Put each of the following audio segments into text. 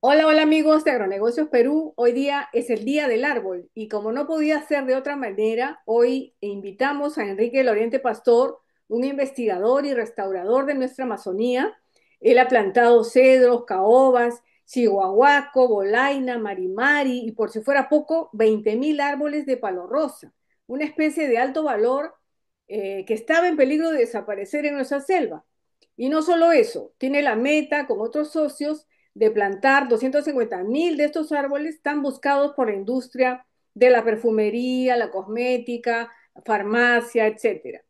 Hola, hola amigos de Agronegocios Perú. Hoy día es el Día del Árbol y como no podía ser de otra manera, hoy invitamos a Enrique Loriente Pastor, un investigador y restaurador de nuestra Amazonía. Él ha plantado cedros, caobas, chihuahuaco, bolaina, marimari y por si fuera poco, 20.000 árboles de palo rosa, una especie de alto valor que estaba en peligro de desaparecer en nuestra selva. Y no solo eso, tiene la meta con otros socios de plantar 250.000 de estos árboles tan buscados por la industria de la perfumería, la cosmética, farmacia, etcétera.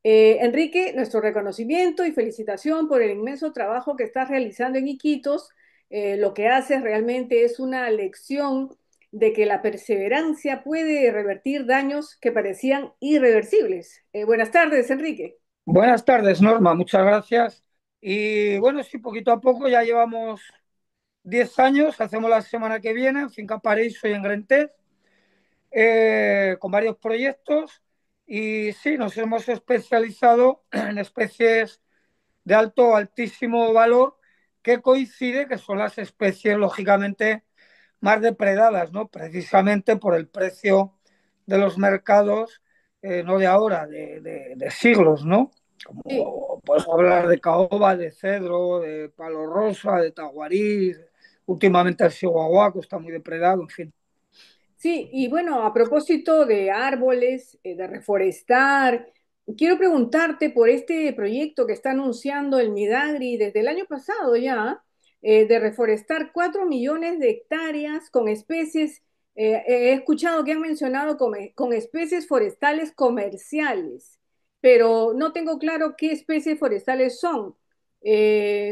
Enrique, nuestro reconocimiento y felicitación por el inmenso trabajo que estás realizando en Iquitos. Lo que haces realmente es una lección de que la perseverancia puede revertir daños que parecían irreversibles. Buenas tardes, Enrique. Buenas tardes, Norma, muchas gracias. Y bueno, sí, poquito a poco ya llevamos 10 años, hacemos la semana que viene en Finca Paraíso y en Grentés, con varios proyectos. Y sí, nos hemos especializado en especies de alto o altísimo valor que coincide que son las especies, lógicamente, más depredadas, ¿no? Precisamente por el precio de los mercados, no de ahora, de siglos, ¿no? Sí. Como puedes hablar de caoba, de cedro, de palo rosa, de tahuarí, últimamente el chihuahuaco está muy depredado, en fin. Sí, y bueno, a propósito de árboles, de reforestar, quiero preguntarte por este proyecto que está anunciando el Midagri desde el año pasado ya, de reforestar 4 millones de hectáreas con especies, he escuchado que han mencionado con especies forestales comerciales, pero no tengo claro qué especies forestales son.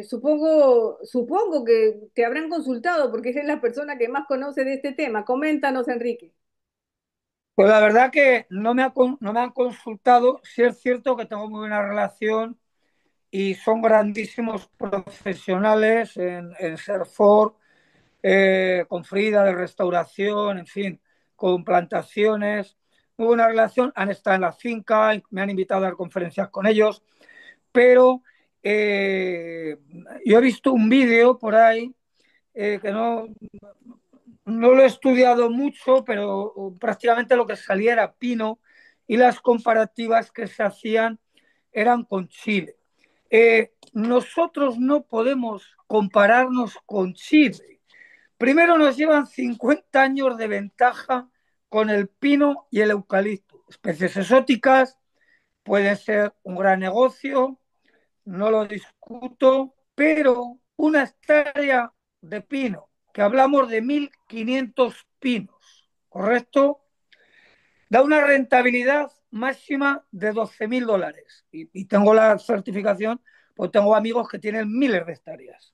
Supongo que te habrán consultado porque eres la persona que más conoce de este tema. Coméntanos, Enrique. Pues la verdad que no me han consultado, sí es cierto que tengo muy buena relación y son grandísimos profesionales en Serfor, con Frida de restauración, en fin, con plantaciones. Muy buena relación, han estado en la finca, me han invitado a dar conferencias con ellos, pero eh, yo he visto un vídeo por ahí que no lo he estudiado mucho, pero prácticamente lo que salía era pino y las comparativas que se hacían eran con Chile. Nosotros no podemos compararnos con Chile. Primero nos llevan 50 años de ventaja con el pino y el eucalipto. Especies exóticas pueden ser un gran negocio, no lo discuto, pero una hectárea de pino, que hablamos de 1.500 pinos, ¿correcto? Da una rentabilidad máxima de $12.000. Y tengo la certificación, pues tengo amigos que tienen miles de hectáreas.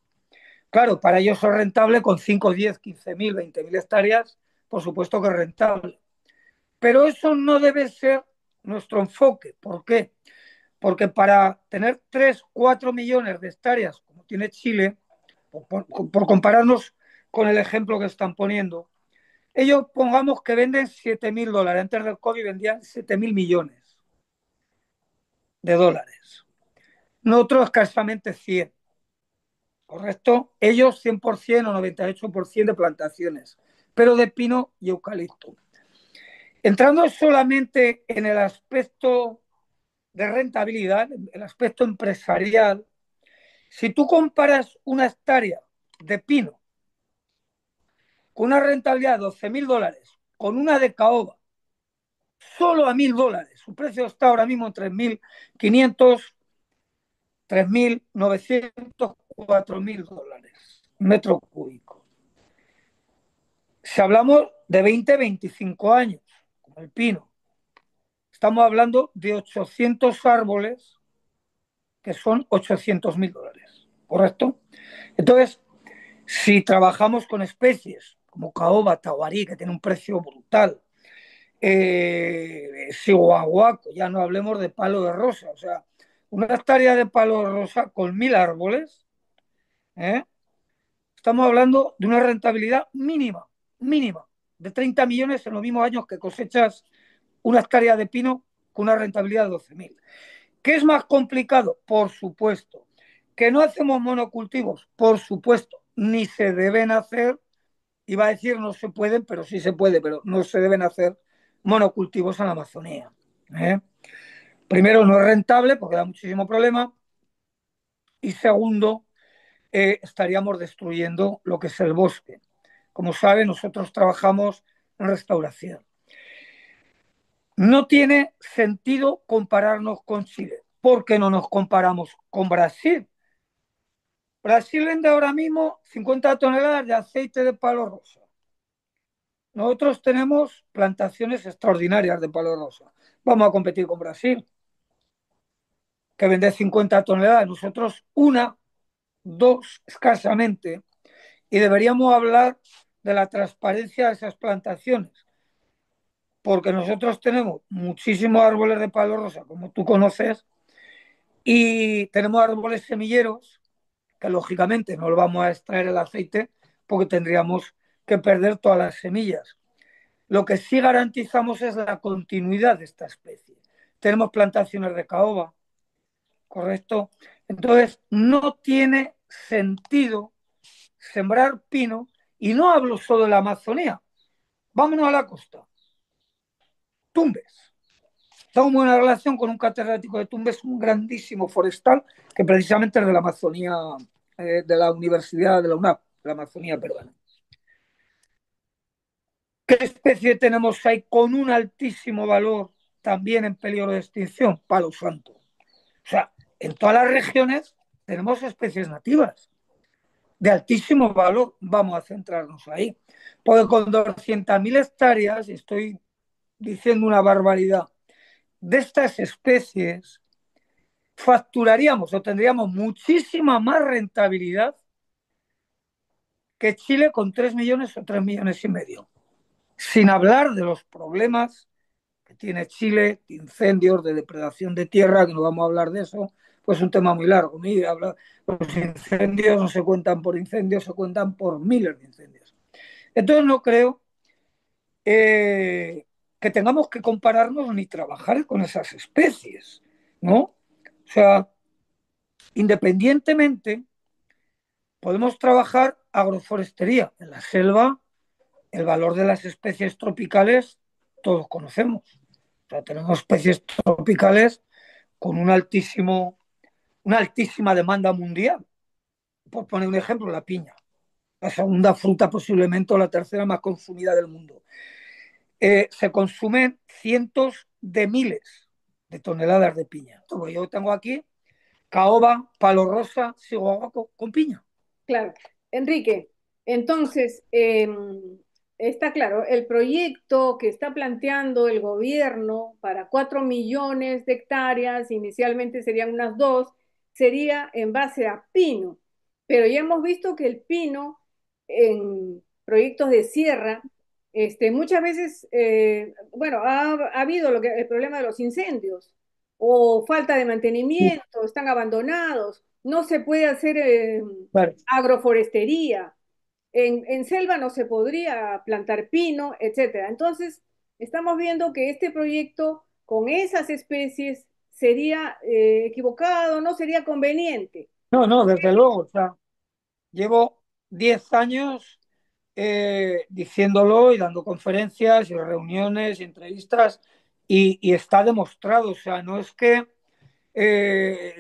Claro, para ellos es rentable con 5, 10, 15.000, 20.000 hectáreas, por supuesto que es rentable. Pero eso no debe ser nuestro enfoque. ¿Por qué? Porque para tener 3, 4 millones de hectáreas, como tiene Chile, por compararnos con el ejemplo que están poniendo, ellos pongamos que venden $7.000. Antes del COVID vendían 7.000 millones de dólares. Nosotros escasamente 100, ¿correcto? Ellos 100% o 98% de plantaciones, pero de pino y eucalipto. Entrando solamente en el aspecto de rentabilidad, el aspecto empresarial, si tú comparas una hectárea de pino con una rentabilidad de $12.000 con una de caoba solo a $1.000, su precio está ahora mismo en 3.500, 3.900, $4.000 metro cúbico. Si hablamos de 20, 25 años, como el pino, estamos hablando de 800 árboles que son $800.000, ¿correcto? Entonces, si trabajamos con especies como caoba, tahuarí, que tiene un precio brutal, chihuahuaco, ya no hablemos de palo de rosa, o sea, una hectárea de palo de rosa con 1.000 árboles, ¿eh? Estamos hablando de una rentabilidad mínima, mínima, de 30 millones en los mismos años que cosechas una hectárea de pino con una rentabilidad de 12.000. ¿Qué es más complicado? Por supuesto. ¿Que no hacemos monocultivos? Por supuesto. ni se deben hacer, iba a decir no se pueden, pero sí se puede, pero no se deben hacer monocultivos en la Amazonía. ¿eh? Primero, no es rentable porque da muchísimo problema. Y segundo, estaríamos destruyendo lo que es el bosque. Como saben, nosotros trabajamos en restauración. No tiene sentido compararnos con Chile. ¿Por qué no nos comparamos con Brasil? Brasil vende ahora mismo 50 toneladas de aceite de palo rosa. Nosotros tenemos plantaciones extraordinarias de palo rosa. Vamos a competir con Brasil, que vende 50 toneladas. Nosotros una, dos escasamente. Y deberíamos hablar de la transparencia de esas plantaciones, porque nosotros tenemos muchísimos árboles de palo rosa, como tú conoces, y tenemos árboles semilleros, que lógicamente no lo vamos a extraer el aceite, porque tendríamos que perder todas las semillas. Lo que sí garantizamos es la continuidad de esta especie. Tenemos plantaciones de caoba, ¿correcto? Entonces, no tiene sentido sembrar pino, y no hablo solo de la Amazonía, vámonos a la costa. Tumbes. Tengo muy buena relación con un catedrático de Tumbes, un grandísimo forestal, que precisamente es de la Amazonía, de la Universidad de la UNAP, de la Amazonía peruana. ¿Qué especie tenemos ahí con un altísimo valor también en peligro de extinción? Palo santo. O sea, en todas las regiones tenemos especies nativas de altísimo valor. Vamos a centrarnos ahí. Porque con 200.000 hectáreas, estoy diciendo una barbaridad, de estas especies facturaríamos o tendríamos muchísima más rentabilidad que Chile con 3 millones o 3 millones y medio. Sin hablar de los problemas que tiene Chile, de incendios, de depredación de tierra, que no vamos a hablar de eso, pues es un tema muy largo. Mira, los incendios no se cuentan por incendios, se cuentan por miles de incendios. Entonces no creo que tengamos que compararnos ni trabajar con esas especies, ¿no? O sea, independientemente, podemos trabajar agroforestería. En la selva, el valor de las especies tropicales, todos conocemos. O sea, tenemos especies tropicales con una altísima demanda mundial. Por poner un ejemplo, la piña, la segunda fruta posiblemente o la tercera más consumida del mundo. Se consumen cientos de miles de toneladas de piña. Yo tengo aquí caoba, palo rosa, sigo con piña. Claro. Enrique, entonces, está claro, el proyecto que está planteando el gobierno para 4 millones de hectáreas, inicialmente serían unas dos, sería en base a pino, pero ya hemos visto que el pino en proyectos de sierra, muchas veces, bueno, ha habido el problema de los incendios o falta de mantenimiento, están abandonados, no se puede hacer Vale. agroforestería, en selva no se podría plantar pino, etcétera. Entonces, estamos viendo que este proyecto con esas especies sería equivocado, no sería conveniente. No, no, desde luego. O sea, llevo 10 años diciéndolo y dando conferencias y reuniones y entrevistas y está demostrado. O sea, no es que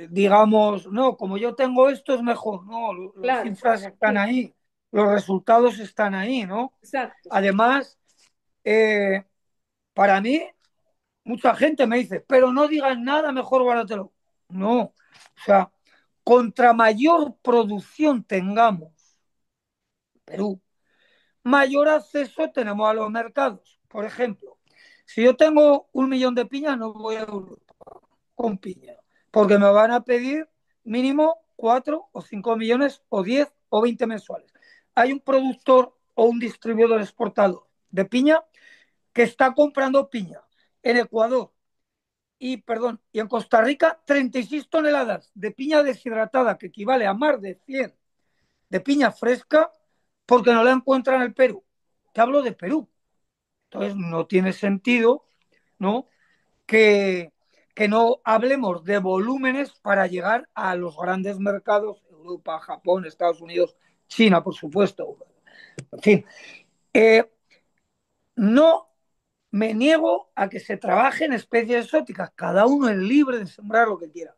digamos, no, como yo tengo esto es mejor. No, las Claro, cifras están sí, ahí, los resultados están ahí, ¿no? exacto. Además, eh, para mí, mucha gente me dice, pero no digas nada, mejor bárátelo. No, o sea, contra mayor producción tengamos, Perú, mayor acceso tenemos a los mercados. Por ejemplo, si yo tengo 1 millón de piñas, no voy a Europa con piña, porque me van a pedir mínimo 4 o 5 millones o 10 o 20 mensuales. Hay un productor o un distribuidor exportador de piña que está comprando piña en Ecuador y en Costa Rica 36 toneladas de piña deshidratada, que equivale a más de 100 de piña fresca, porque no la encuentran en el Perú. Te hablo de Perú. Entonces no tiene sentido, ¿no? que, que no hablemos de volúmenes para llegar a los grandes mercados, Europa, Japón, Estados Unidos, China, por supuesto. En fin, eh, no me niego a que se trabaje en especies exóticas. Cada uno es libre de sembrar lo que quiera.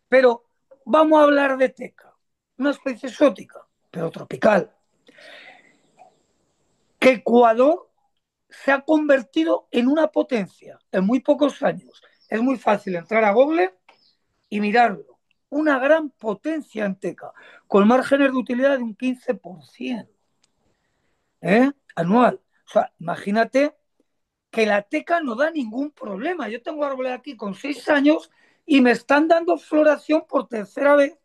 Pero vamos a hablar de teca, una especie exótica, pero tropical, que Ecuador se ha convertido en una potencia en muy pocos años. Es muy fácil entrar a Google y mirarlo. Una gran potencia en teca, con márgenes de utilidad de un 15%, anual. O sea, imagínate que la teca no da ningún problema. Yo tengo árboles aquí con 6 años y me están dando floración por tercera vez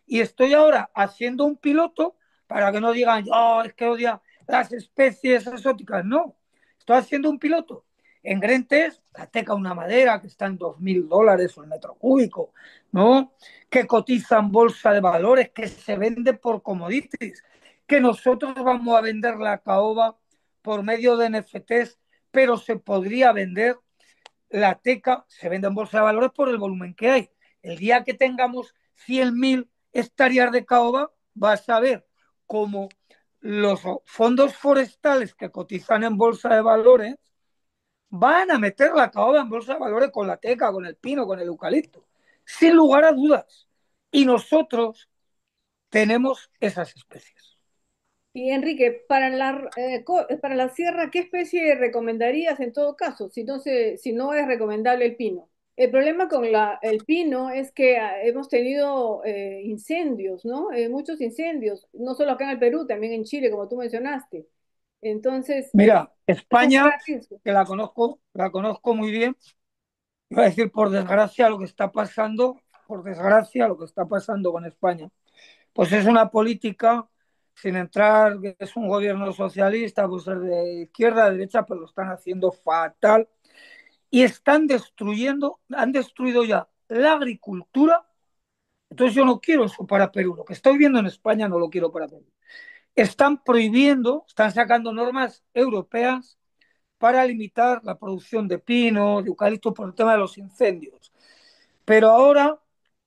y estoy ahora haciendo un piloto para que no digan, oh, es que odia las especies exóticas. No, estoy haciendo un piloto. En Grentes, la teca una madera que está en $2.000 el metro cúbico, ¿no? Que cotiza en bolsa de valores, que se vende por commodities, que nosotros vamos a vender la caoba por medio de NFTs, pero se podría vender la teca, se vende en bolsa de valores por el volumen que hay. El día que tengamos 100.000 hectáreas de caoba, vas a ver cómo los fondos forestales que cotizan en bolsa de valores van a meter la caoba en bolsa de valores con la teca, con el pino, con el eucalipto, sin lugar a dudas. Y nosotros tenemos esas especies. Y Enrique, para la sierra, ¿qué especie recomendarías en todo caso, si no es recomendable el pino? El problema con el pino es que hemos tenido incendios, ¿no? Muchos incendios, no solo acá en el Perú, también en Chile, como tú mencionaste. Entonces, Mira, es un España, gran riesgo. que la conozco muy bien, iba a decir por desgracia lo que está pasando, por desgracia lo que está pasando con España. Pues es una política, sin entrar, que es un gobierno socialista, pues es de izquierda, de derecha, pero lo están haciendo fatal y están destruyendo, han destruido ya la agricultura. Entonces yo no quiero eso para Perú. Lo que estoy viendo en España no lo quiero para Perú. Están prohibiendo, están sacando normas europeas para limitar la producción de pino, de eucalipto por el tema de los incendios. Pero ahora,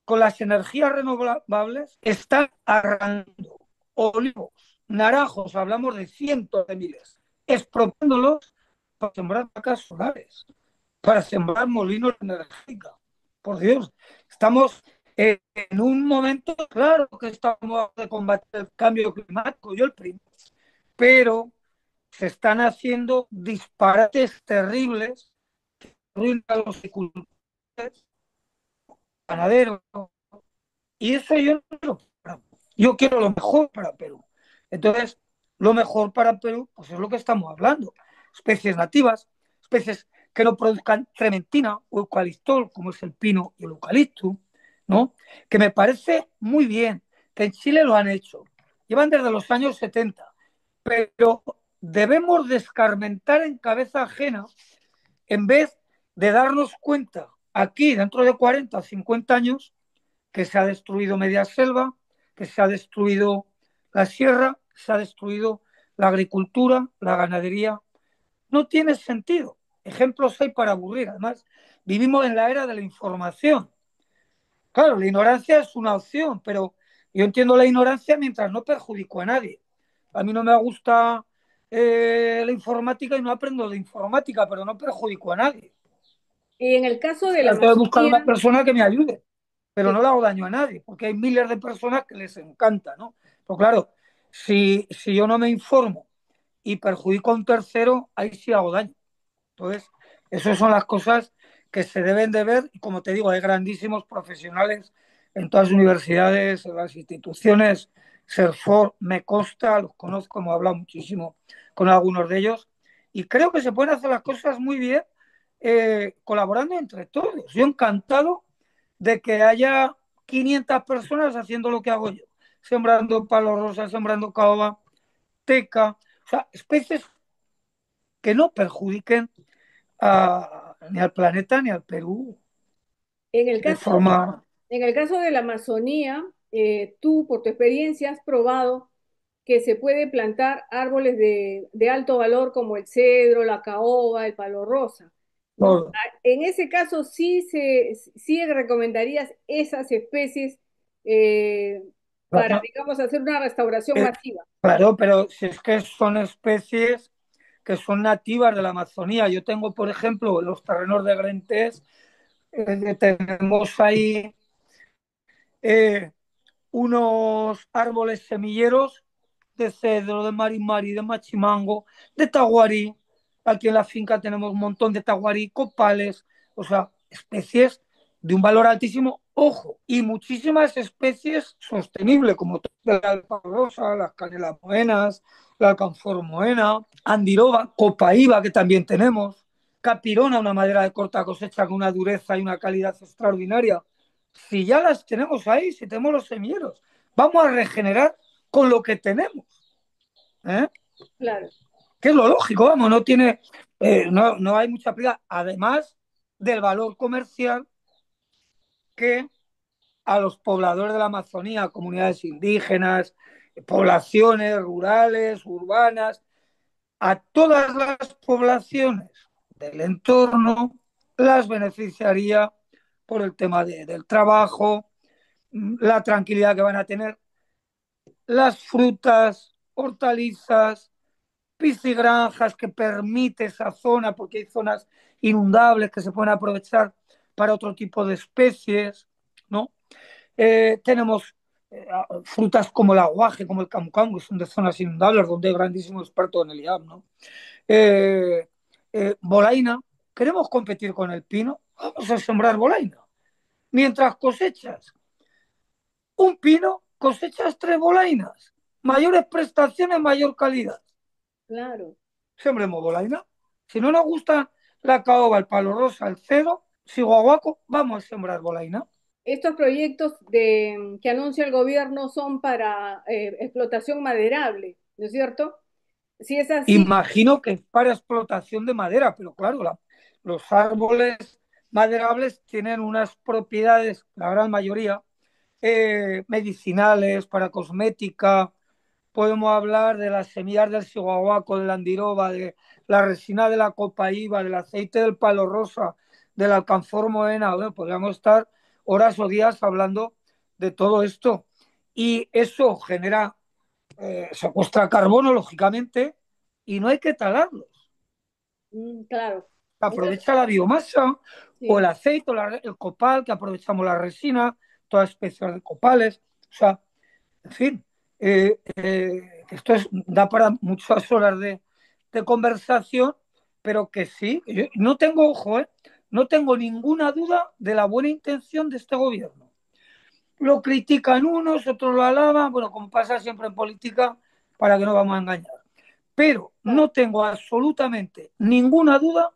con las energías renovables, están arrancando olivos, naranjos, hablamos de cientos de miles, expropiándolos para sembrar vacas solares, para sembrar molinos energéticos. Por Dios, estamos en un momento, claro que estamos de combatir el cambio climático, yo el primero, pero se están haciendo disparates terribles, ruinan a los agricultores, ganaderos, y eso yo no lo quiero. Yo quiero lo mejor para Perú. Entonces, lo mejor para Perú, pues es lo que estamos hablando. Especies nativas, especies que no produzcan trementina o eucaliptol, como es el pino y el eucalipto, ¿no? Que me parece muy bien, que en Chile lo han hecho. Llevan desde los años 70, pero debemos descarmentar en cabeza ajena en vez de darnos cuenta aquí, dentro de 40 o 50 años, que se ha destruido media selva, que se ha destruido la sierra, se ha destruido la agricultura, la ganadería. No tiene sentido. Ejemplos hay para aburrir. Además, vivimos en la era de la información. Claro, la ignorancia es una opción, pero yo entiendo la ignorancia mientras no perjudico a nadie. A mí no me gusta la informática y no aprendo de informática, pero no perjudico a nadie. Y en el caso de la Trato de buscar una Amazonía, persona que me ayude, pero sí, no le hago daño a nadie, porque hay miles de personas que les encanta, ¿no? Pero claro, si yo no me informo y perjudico a un tercero, ahí sí hago daño. Entonces, esas son las cosas que se deben de ver y como te digo, hay grandísimos profesionales en todas las universidades, en las instituciones, Serfor, me consta, los conozco, hemos hablado muchísimo con algunos de ellos y creo que se pueden hacer las cosas muy bien colaborando entre todos. Yo encantado de que haya 500 personas haciendo lo que hago yo, sembrando palo rosa, sembrando caoba, teca, o sea, especies que no perjudiquen ni al planeta ni al Perú en el de caso, forma... en el caso de la Amazonía, tú, por tu experiencia, has probado que se puede plantar árboles de alto valor como el cedro, la caoba, el palo rosa, ¿no? Todo. En ese caso, sí recomendarías esas especies, eh, para, Claro, digamos, hacer una restauración masiva. claro, pero si es que son especies que son nativas de la Amazonía. Yo tengo, por ejemplo, en los terrenos de Grentés, tenemos ahí eh, unos árboles semilleros de cedro, de marimari, de machimango, de taguarí. Aquí en la finca tenemos un montón de taguarí, copales, o sea, especies de un valor altísimo, ojo, y muchísimas especies sostenibles, como la alfa rosa, las canelas moenas, la alcanfor moena, andiroba, copaíba, que también tenemos, capirona, una madera de corta cosecha con una dureza y una calidad extraordinaria. Si ya las tenemos ahí, si tenemos los semilleros, vamos a regenerar con lo que tenemos, ¿eh? Claro. Que es lo lógico, vamos, no tiene, no hay mucha prisa, además del valor comercial que a los pobladores de la Amazonía, comunidades indígenas, poblaciones rurales, urbanas, a todas las poblaciones del entorno las beneficiaría por el tema del trabajo, la tranquilidad que van a tener, las frutas, hortalizas, piscigranjas que permite esa zona, porque hay zonas inundables que se pueden aprovechar para otro tipo de especies, ¿no? Tenemos frutas como el aguaje, como el camu camu, que son de zonas inundables, donde hay grandísimos expertos en el IAM, ¿no? Eh, Bolaina, queremos competir con el pino, vamos a sembrar bolaina. Mientras cosechas un pino, cosechas tres bolainas. Mayores prestaciones, mayor calidad. Claro. Sembremos bolaina. Si no nos gusta la caoba, el palo rosa, el cedro, guaguaco, vamos a sembrar bolaina. Estos proyectos que anuncia el gobierno son para explotación maderable, ¿no es cierto? Si es así, Imagino que es para explotación de madera, pero claro, los árboles maderables tienen unas propiedades, la gran mayoría, medicinales, para cosmética. Podemos hablar de las semillas del chihuahuaco, de la andiroba, de la resina de la copaíba, del aceite del palo rosa, del alcanfor moena. Bueno, podríamos estar horas o días hablando de todo esto. Y eso genera, secuestra carbono, lógicamente, y no hay que talarlos. claro. Entonces, Aprovecha la biomasa o el sí. aceite o el copal, que aprovechamos la resina, todas especies de copales. O sea, en fin, esto da para muchas horas de conversación, pero que sí, yo no tengo ojo, no tengo ninguna duda de la buena intención de este gobierno. Lo critican unos, otros lo alaban, bueno, como pasa siempre en política, para que no vamos a engañar. Pero Claro. no tengo absolutamente ninguna duda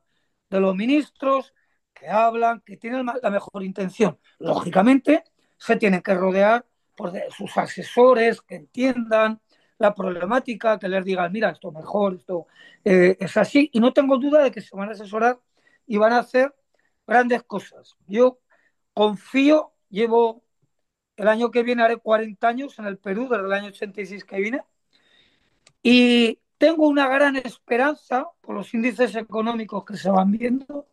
de los ministros que hablan, que tienen la mejor intención. Lógicamente, se tienen que rodear por sus asesores que entiendan la problemática, que les digan, mira, esto mejor, esto es así. Y no tengo duda de que se van a asesorar y van a hacer grandes cosas. Yo confío, llevo el año que viene haré 40 años en el Perú, desde el año 86 que vine, y tengo una gran esperanza, por los índices económicos que se van viendo,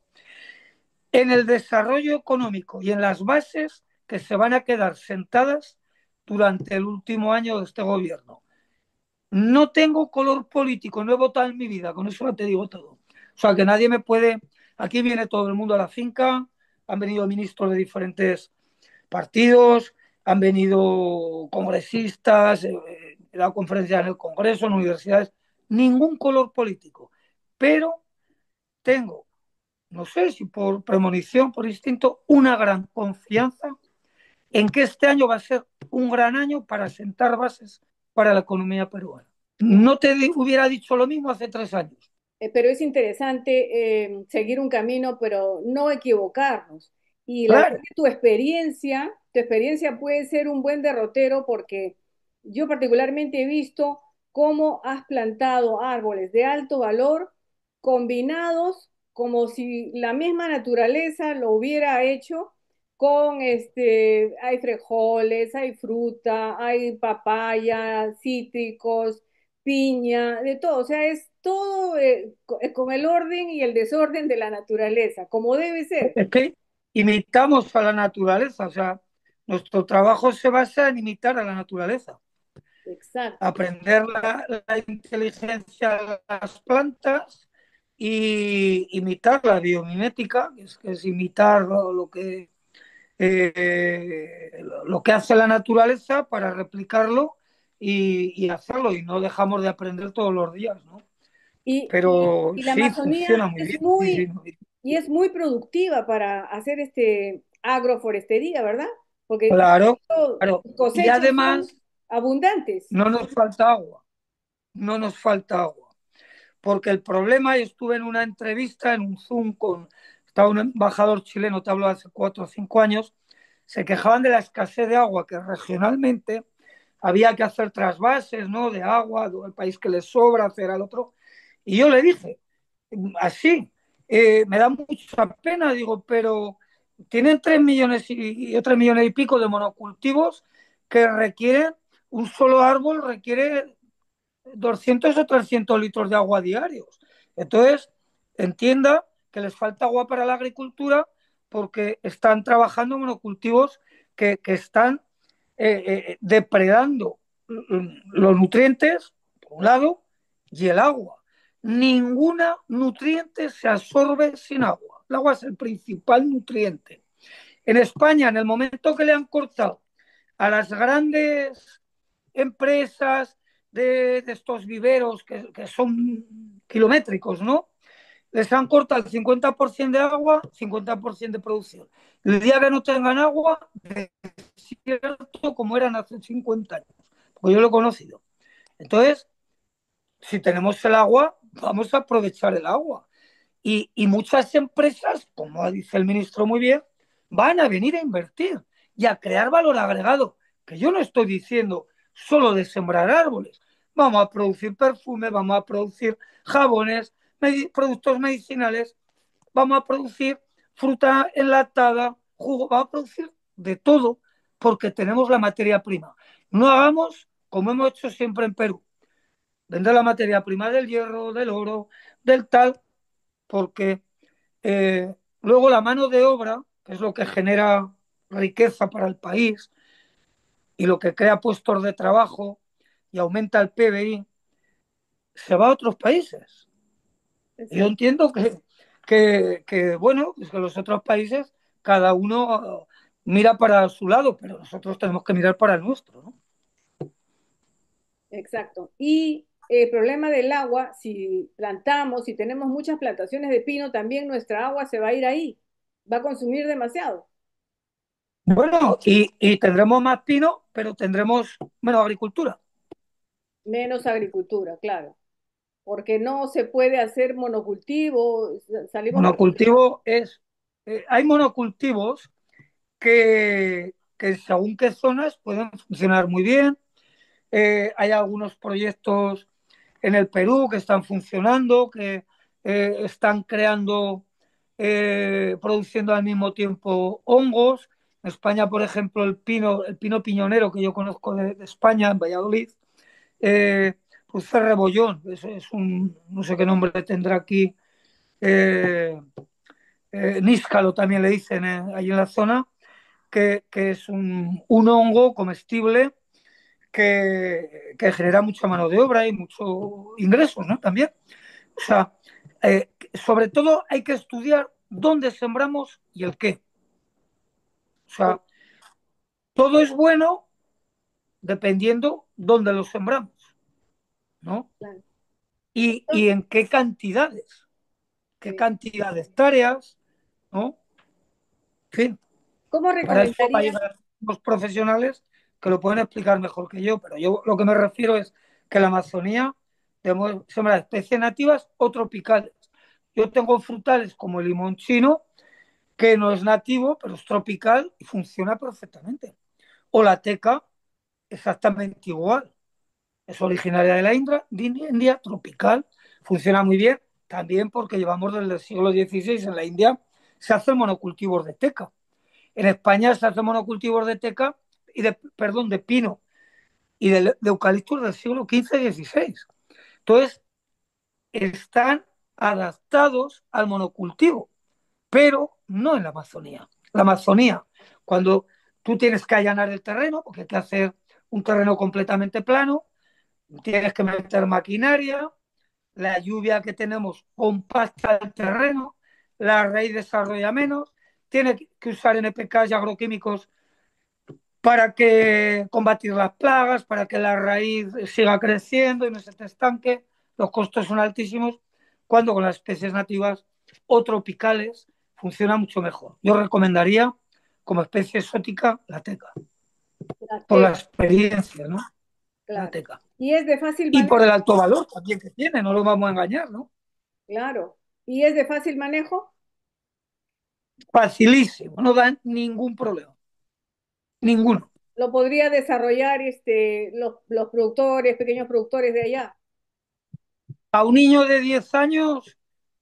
en el desarrollo económico y en las bases que se van a quedar sentadas durante el último año de este gobierno. No tengo color político, no he votado en mi vida, con eso ya te digo todo. O sea, que nadie me puede... Aquí viene todo el mundo a la finca, han venido ministros de diferentes partidos, han venido congresistas, he dado conferencias en el Congreso, en universidades, ningún color político. Pero tengo, no sé si por premonición, por instinto, una gran confianza en que este año va a ser un gran año para sentar bases para la economía peruana. No te hubiera dicho lo mismo hace 3 años. Pero es interesante seguir un camino, pero no equivocarnos. Y la verdad Claro, que tu experiencia puede ser un buen derrotero porque yo particularmente he visto cómo has plantado árboles de alto valor combinados como si la misma naturaleza lo hubiera hecho con hay frijoles, hay fruta, hay papaya, cítricos, piña, de todo. O sea, es todo con el orden y el desorden de la naturaleza, como debe ser. es que imitamos a la naturaleza, o sea, Nuestro trabajo se basa en imitar a la naturaleza, Exacto. aprender la inteligencia de las plantas y imitar la biomimética, que es imitar lo que hace la naturaleza para replicarlo y hacerlo, y no dejamos de aprender todos los días, ¿no? Pero Y la sí, Amazonía funciona muy es bien. Sí, sí, muy bien. y es muy productiva para hacer agroforestería, ¿verdad? Porque Claro, claro. sus Y cosechas son además abundantes. no nos falta agua, no nos falta agua. Porque el problema, y estuve en una entrevista, en un Zoom estaba un embajador chileno, te hablo de hace 4 o 5 años, se quejaban de la escasez de agua, que regionalmente había que hacer trasvases, ¿no? De agua, del país que les sobra, hacer al otro. Y yo le dije, así, me da mucha pena, digo, pero tienen 3 millones y 3 millones y pico de monocultivos que requieren, un solo árbol requiere 200 o 300 litros de agua diarios. Entonces, entienda que les falta agua para la agricultura porque están trabajando en monocultivos que están depredando los nutrientes, por un lado, y el agua. Ninguna nutriente se absorbe sin agua. El agua es el principal nutriente. En España, en el momento que le han cortado a las grandes empresas de estos viveros que son kilométricos, ¿no? Les han cortado el 50% de agua, 50% de producción. El día que no tengan agua, desierto como eran hace 50 años, porque yo lo he conocido. Entonces, si tenemos el agua, vamos a aprovechar el agua. Y muchas empresas, como dice el ministro muy bien, van a venir a invertir y a crear valor agregado, que yo no estoy diciendo solo de sembrar árboles. Vamos a producir perfumes, vamos a producir jabones, productos medicinales, vamos a producir fruta enlatada, jugo, vamos a producir de todo porque tenemos la materia prima. No hagamos como hemos hecho siempre en Perú, vender la materia prima del hierro, del oro, del tal, porque luego la mano de obra, que es lo que genera riqueza para el país y lo que crea puestos de trabajo y aumenta el PBI, se va a otros países. Yo Exacto. entiendo bueno, pues que los otros países, cada uno mira para su lado, pero nosotros tenemos que mirar para el nuestro, ¿no? Exacto. Y el problema del agua, si plantamos, si tenemos muchas plantaciones de pino, también nuestra agua se va a ir ahí, va a consumir demasiado. Bueno, y tendremos más pino, pero tendremos menos agricultura. Menos agricultura, claro, porque no se puede hacer monocultivo, salimos Monocultivo es, hay monocultivos que según qué zonas pueden funcionar muy bien. Hay algunos proyectos en el Perú que están funcionando, que están creando, produciendo al mismo tiempo hongos. En España, por ejemplo, el pino piñonero que yo conozco de España, en Valladolid, pues rebollón, es un, no sé qué nombre tendrá aquí, eh, níscalo también le dicen ahí en la zona, que es un hongo comestible que genera mucha mano de obra y muchos ingresos, ¿no? También. O sea, sobre todo hay que estudiar dónde sembramos y el qué. O sea, todo es bueno dependiendo dónde lo sembramos, ¿no? claro. Y en qué Sí. cantidad de hectáreas, ¿no? En fin, ¿Cómo para eso hay recomendarías? los profesionales que lo pueden explicar mejor que yo, pero yo lo que me refiero es que la Amazonía debemos sembrar especies nativas o tropicales. Yo tengo frutales como el limón chino, que no es nativo, pero es tropical y funciona perfectamente. O la teca, exactamente igual. Es originaria de la India, tropical, funciona muy bien, también porque llevamos desde el siglo XVI en la India, se hacen monocultivos de teca. En España se hacen monocultivos de teca perdón, de pino y de eucaliptus del siglo XV-XVI. Entonces, están adaptados al monocultivo, pero no en la Amazonía. La Amazonía, cuando Tú tienes que allanar el terreno, porque hay que hacer un terreno completamente plano, tienes que meter maquinaria, la lluvia que tenemos compacta el terreno, la raíz desarrolla menos, tiene que usar NPK y agroquímicos para que combatir las plagas, para que la raíz siga creciendo y no se te estanque. Los costos son altísimos, cuando con las especies nativas o tropicales funciona mucho mejor. Yo recomendaría como especie exótica la teca, La por la teca, experiencia, ¿no? La claro. teca. Y es de fácil Y por manejo, el alto valor también que tiene, no lo vamos a engañar, ¿no? claro. Y es de fácil manejo, Facilísimo, no da ningún problema, ninguno. lo podría desarrollar los productores, pequeños productores de allá. A un niño de 10 años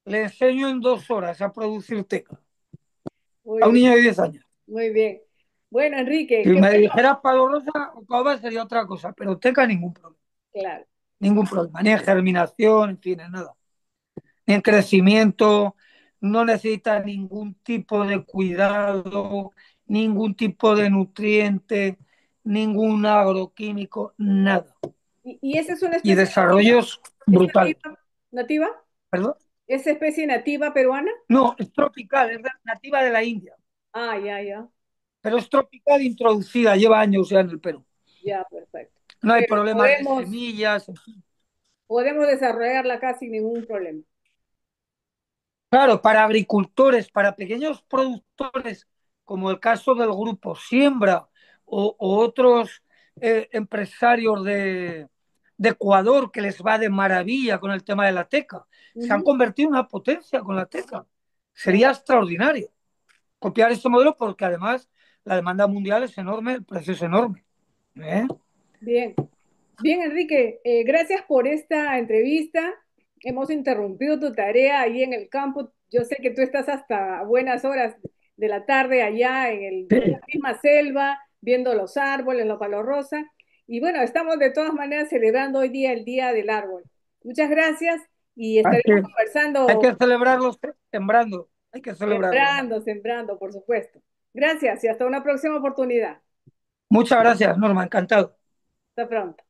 le enseño en 2 horas a producir teca. A Muy un bien, niño de 10 años. muy bien. Bueno, Enrique, Si qué me bueno. dijeras palo rosa o cava sería otra cosa, pero teca ningún problema. Claro. Ningún problema, ni en germinación, en fin, en nada. Ni en crecimiento, no necesita ningún tipo de cuidado, ningún tipo de nutriente, ningún agroquímico, nada. Y esa es una Y especie nativa? desarrollos ¿Es brutales. nativa? ¿Nativa? ¿Perdón? ¿Es especie nativa peruana? No, es tropical, es nativa de la India, Ah, ya, ya, pero es tropical introducida, lleva años ya en el Perú. ya, perfecto. No hay Pero problemas de semillas. podemos desarrollarla acá sin ningún problema. Claro, para agricultores, para pequeños productores, como el caso del grupo Siembra o otros empresarios de Ecuador que les va de maravilla con el tema de la teca, se han Ujú, convertido en una potencia con la teca. claro. Sería extraordinario copiar este modelo porque además la demanda mundial es enorme, el precio es enorme. ¿Eh? Bien. Bien, Enrique, gracias por esta entrevista. Hemos interrumpido tu tarea ahí en el campo. Yo sé que tú estás hasta buenas horas de la tarde allá en la Sí. misma selva, viendo los árboles, los palos rosa. Y bueno, estamos de todas maneras celebrando hoy día el Día del Árbol. Muchas gracias y Hay estaremos que, hay conversando, que celebrarlo sembrando, hay que celebrarlo. sembrando, sembrando, por supuesto. Gracias y hasta una próxima oportunidad. Muchas gracias, Norma, encantado. Hasta pronto.